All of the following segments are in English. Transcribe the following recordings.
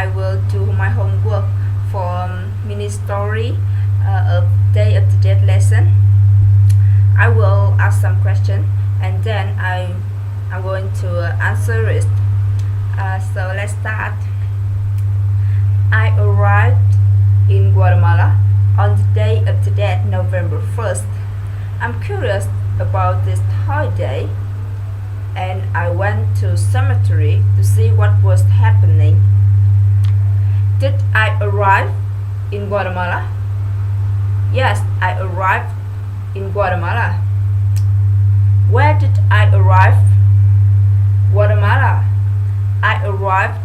I will do my homework for ministory of day of the dead lesson. I will ask some questions and then I'm going to answer it. So let's start. I arrived in Guatemala on the day of the dead, November 1st. I'm curious about this holiday and I went to cemetery to see what was happening. Did I arrive in Guatemala? Yes, I arrived in Guatemala. Where did I arrive? Guatemala. I arrived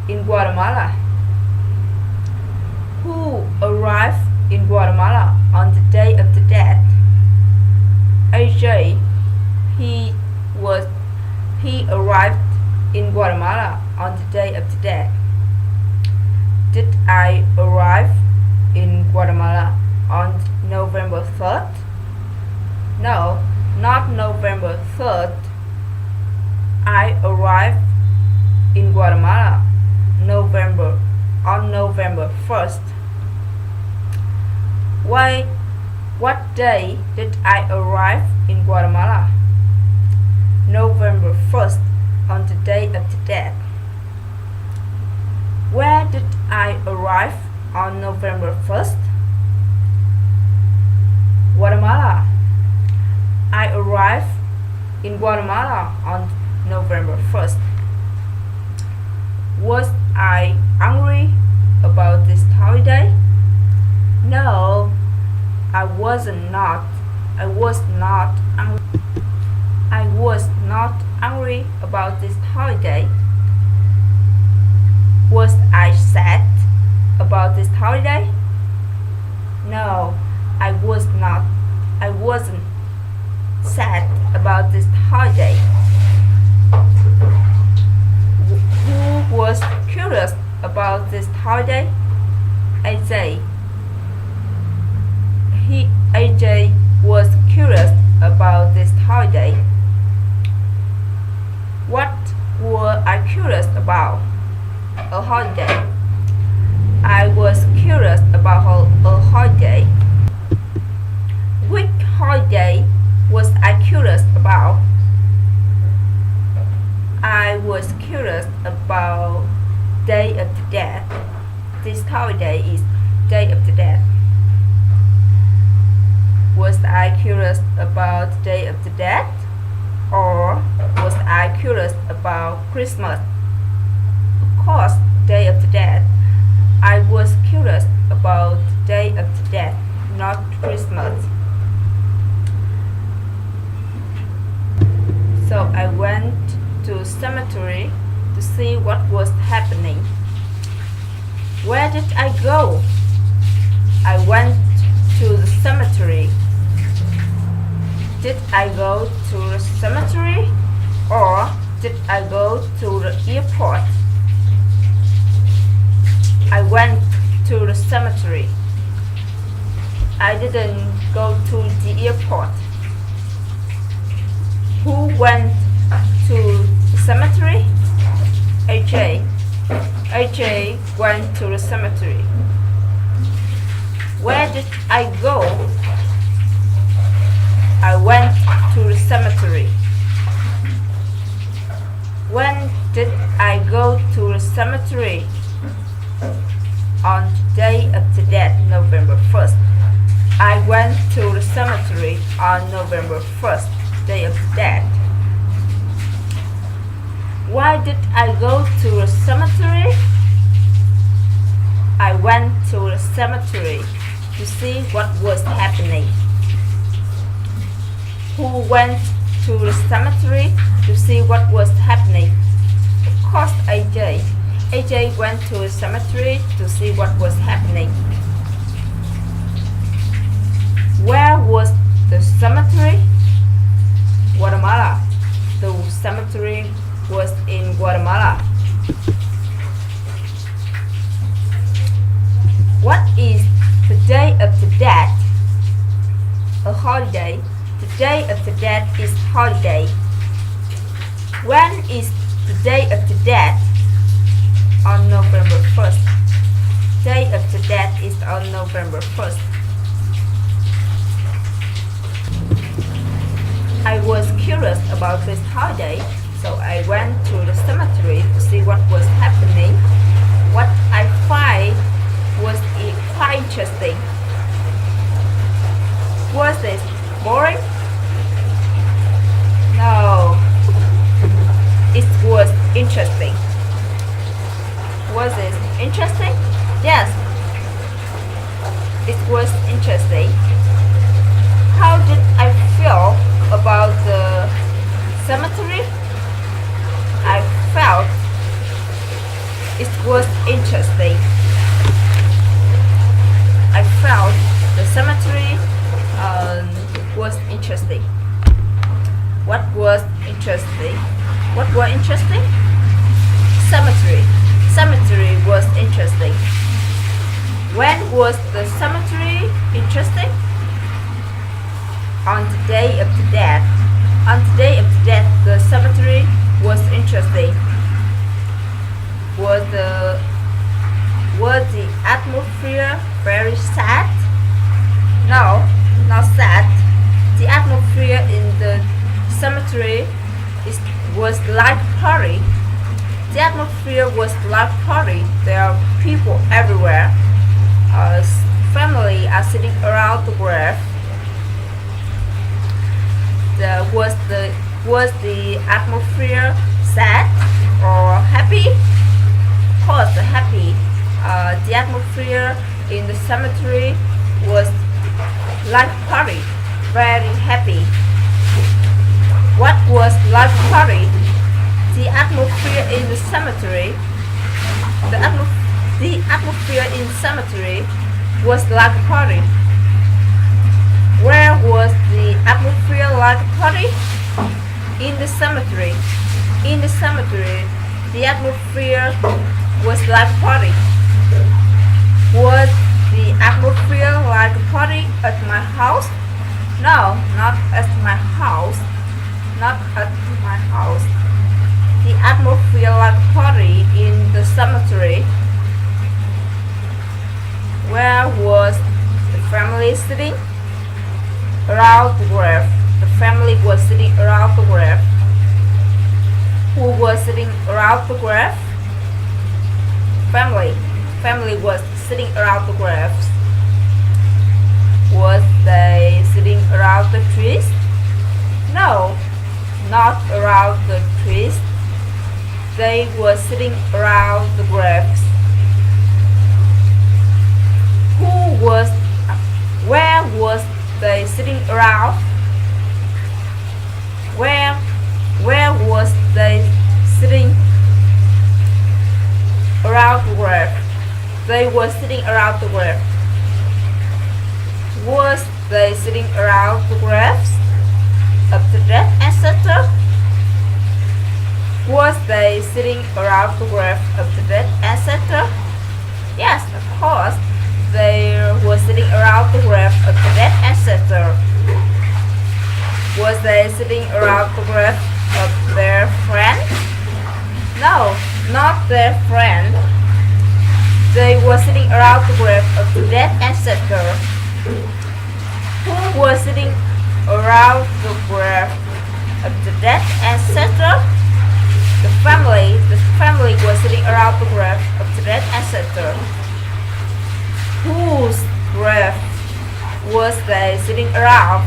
in Guatemala. Who arrived in Guatemala on the day of the dead? AJ. He arrived in Guatemala on the day of the dead. Did I arrive in Guatemala on November 3rd? No, not November 3rd. I arrived in Guatemala on November 1st. What day did I arrive in Guatemala? November 1st, on the day of the dead. Where did I arrive on November 1st? Guatemala. I arrived in Guatemala on November 1st. Was I angry about this holiday? No, I was not angry. I was not angry about this holiday. Was I sad about this holiday? No, I wasn't sad about this holiday. Who was curious about this holiday? AJ. AJ was curious about this holiday. What were I curious about? A holiday. I was curious about a holiday. Which holiday was I curious about? I was curious about Day of the Dead. This holiday is Day of the Dead. Was I curious about Day of the Dead? Or was I curious about Christmas? Of course, Day of the Dead. I was curious about Day of the Dead, not Christmas. So I went to cemetery to see what was happening. Where did I go? I went to the cemetery. Did I go to the cemetery or did I go to the airport? I went to the cemetery. I didn't go to the airport. Who went to the cemetery? AJ. AJ went to the cemetery. Where did I go? I went to the cemetery. When did I go to the cemetery? On the day of the dead, November 1st. I went to the cemetery on November 1st, day of the dead. Why did I go to the cemetery? I went to the cemetery to see what was happening. Who went to the cemetery to see what was happening? Of course, AJ. AJ went to the cemetery to see what was happening. Where was the cemetery? Guatemala. The cemetery was in Guatemala. What is the Day of the Dead? A holiday. The Day of the Dead is holiday. When is the Day of the Dead? On November on November 1st. I was curious about this holiday, so I went to the cemetery to see what was happening. What I find was quite interesting. Was it boring? No. It was interesting. Was it interesting? Yes. It was interesting. How did I feel about the cemetery? I felt it was interesting. I felt the cemetery was interesting. What was interesting? What was interesting? Cemetery. Cemetery was interesting. When was the cemetery interesting? On the day of the death. On the day of the death, the cemetery was interesting. Was the atmosphere very sad? No, not sad. The atmosphere in the cemetery was like party. The atmosphere was like party. There are people everywhere. Family are sitting around the grave. Was the atmosphere sad or happy? Of course, happy. The atmosphere in the cemetery was like party, very happy. What was like party? The atmosphere in the cemetery. The atmosphere in cemetery was like a party. Where was the atmosphere like a party? In the cemetery. In the cemetery, the atmosphere was like a party. Was the atmosphere like a party at my house? No, not at my house. Not at my house. The atmosphere like a party in the cemetery. Where was the family sitting? Around the grave. The family was sitting around the grave. Who was sitting around the grave? Family. Family was sitting around the graves. Was they sitting around the trees? No, not around the trees. They were sitting around the graves. Where was they sitting around? Where was they sitting around the grave? They were sitting around the grave. Was they sitting around the graves of the dead ancestor? Was they sitting around the grave of the dead ancestor? Yes, of course. They were sitting around the grave of the dead ancestor. Was they sitting around the grave of their friend? No, not their friend. They were sitting around the grave of the dead ancestor. Who was sitting around the grave of the dead ancestor? The family was sitting around the grave of the dead ancestor. Whose grave was they sitting around?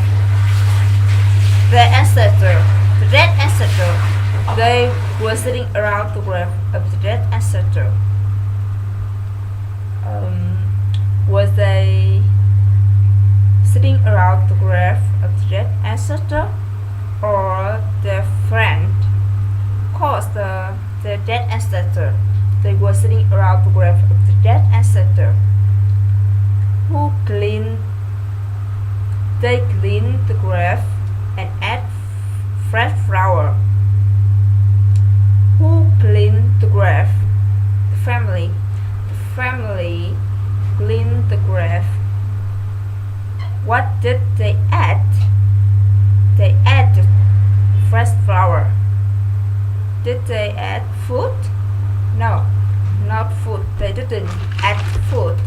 Their ancestor, the dead ancestor. They were sitting around the grave of the dead ancestor. Was they sitting around the grave of the dead ancestor or their friend? Of course, the dead ancestor. They were sitting around the grave of the dead ancestor. Who cleaned? They cleaned the grave and add fresh flower. Who cleaned the grave? The family. The family cleaned the grave. What did they add? They added fresh flower. Did they add food? No, not food. They didn't add food.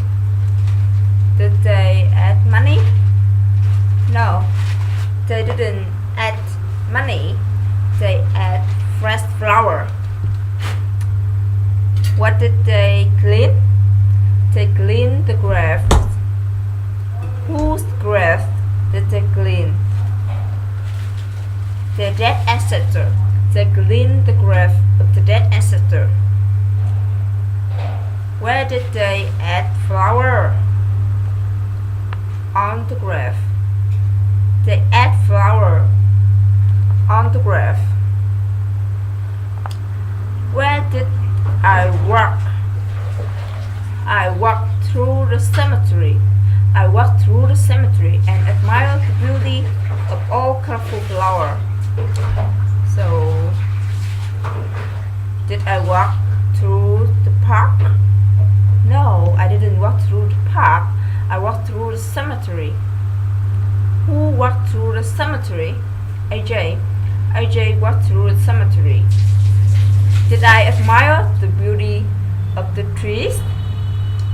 they add fresh flower? What did they clean? They clean the grass. Whose grass did they clean? Their dead ancestor. They clean the grave of the dead ancestor. Where did they add flour? On the grave. They add flour on the grave. Where did I walk? I walked through the cemetery. I walked through the cemetery and admired the beauty of all colorful flowers. So, did I walk through the park? No, I didn't walk through the park. I walked through the cemetery. Who walked through the cemetery? AJ. AJ walked through the cemetery. Did I admire the beauty of the trees?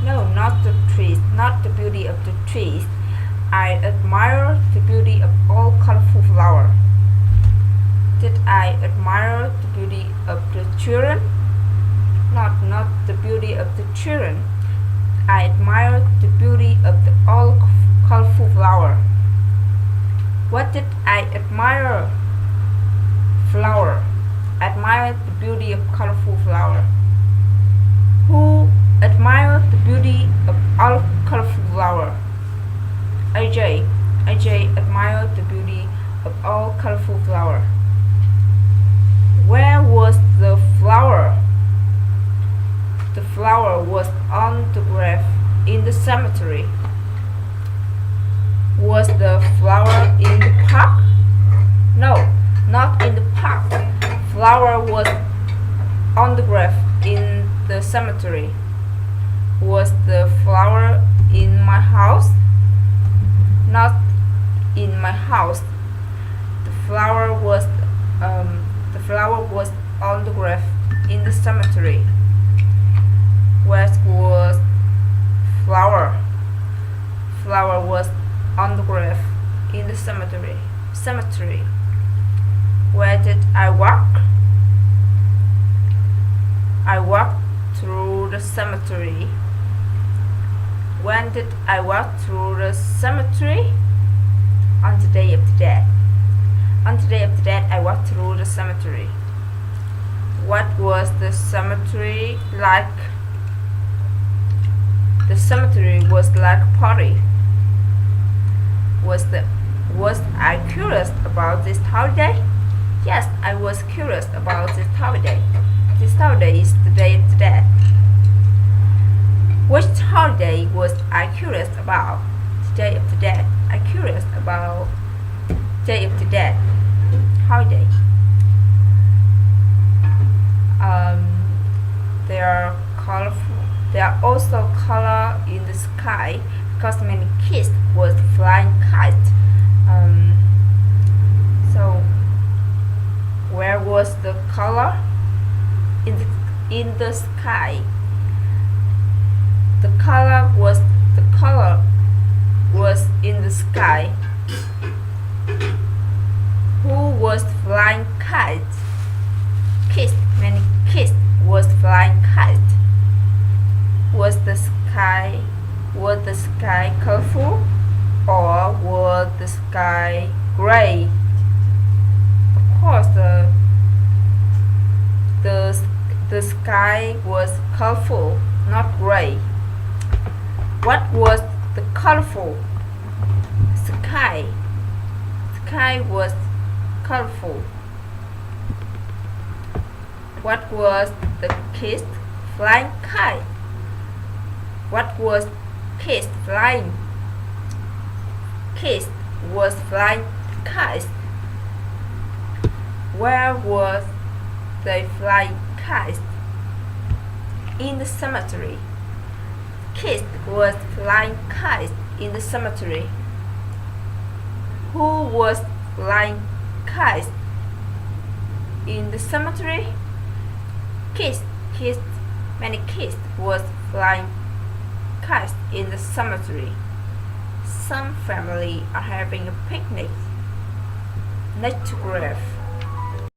No, not the trees, not the beauty of the trees. I admire the beauty of all colorful flowers. Did I admire the beauty of the children? Not the beauty of the children. I admire the beauty of the all colorful flower. What did I admire? Flower. Admire the beauty of colorful flower. Who admired the beauty of all colorful flower? AJ. AJ admired the beauty of all colorful flower. Where was the flower? The flower was on the grave in the cemetery. Was the flower in the park? No, not in the park. Flower was on the grave in the cemetery. Was the flower in my house? Not in my house. The flower was on the grave in the cemetery. Where was flower? Flower was on the grave in the cemetery. Cemetery. Where did I walk? I walked through the cemetery. When did I walk through the cemetery? On the Day of the Dead. On the Day of the Dead, I walked through the cemetery. What was the cemetery like? The cemetery was like a party. Was I curious about this holiday? Yes, I was curious about this holiday. This holiday is the Day of the Dead. Which holiday was I curious about? The Day of the Dead. I curious about Day of the Dead holiday. There are also color in the sky because many kids was flying kites. So where was the color in the sky? The color was in the sky. Who was flying kites? Kids, many kids was flying kites. Was the sky colorful or was the sky gray? Of course, the sky was colorful, not gray. What was the colorful? Sky. Sky was colorful. What was the kids flying kite? What was kids flying? Kids was flying kites. Where was they flying kites? In the cemetery. Kids was flying kites in the cemetery. Who was flying kites in the cemetery? Kids, many kids was flying kites in the cemetery. Some family are having a picnic next to grave.